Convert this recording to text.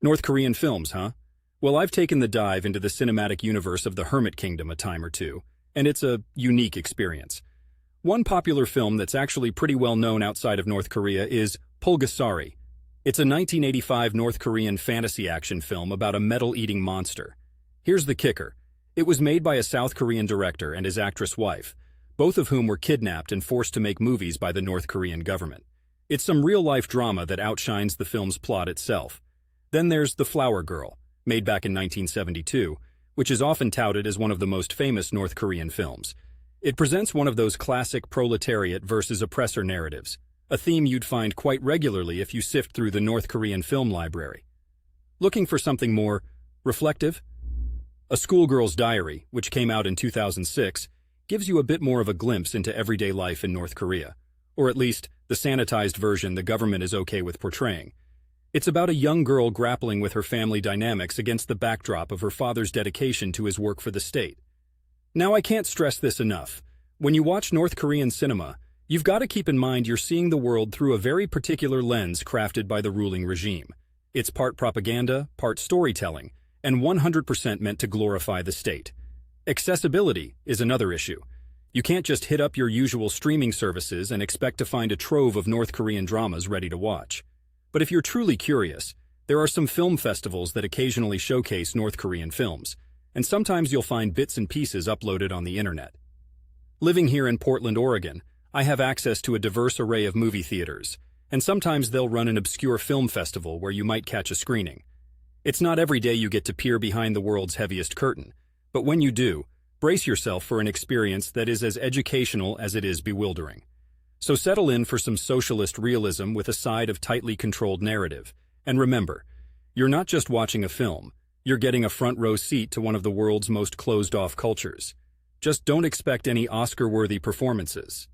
North Korean films, huh? Well, I've taken the dive into the cinematic universe of the Hermit Kingdom a time or two, and it's a unique experience. One popular film that's actually pretty well known outside of North Korea is Pulgasari. It's a 1985 North Korean fantasy action film about a metal-eating monster. Here's the kicker. It was made by a South Korean director and his actress wife, both of whom were kidnapped and forced to make movies by the North Korean government. It's some real-life drama that outshines the film's plot itself. Then there's The Flower Girl, made back in 1972, which is often touted as one of the most famous North Korean films. It presents one of those classic proletariat versus oppressor narratives, a theme you'd find quite regularly if you sift through the North Korean film library. Looking for something more reflective? A Schoolgirl's Diary, which came out in 2006, gives you a bit more of a glimpse into everyday life in North Korea, or at least the sanitized version the government is okay with portraying. It's about a young girl grappling with her family dynamics against the backdrop of her father's dedication to his work for the state. Now, I can't stress this enough. When you watch North Korean cinema, you've got to keep in mind you're seeing the world through a very particular lens crafted by the ruling regime. It's part propaganda, part storytelling, and 100% meant to glorify the state. Accessibility is another issue. You can't just hit up your usual streaming services and expect to find a trove of North Korean dramas ready to watch. But if you're truly curious, there are some film festivals that occasionally showcase North Korean films, and sometimes you'll find bits and pieces uploaded on the internet. Living here in Portland, Oregon, I have access to a diverse array of movie theaters, and sometimes they'll run an obscure film festival where you might catch a screening. It's not every day you get to peer behind the world's heaviest curtain, but when you do, brace yourself for an experience that is as educational as it is bewildering. So settle in for some socialist realism with a side of tightly controlled narrative. And remember, you're not just watching a film, you're getting a front row seat to one of the world's most closed-off cultures. Just don't expect any Oscar-worthy performances.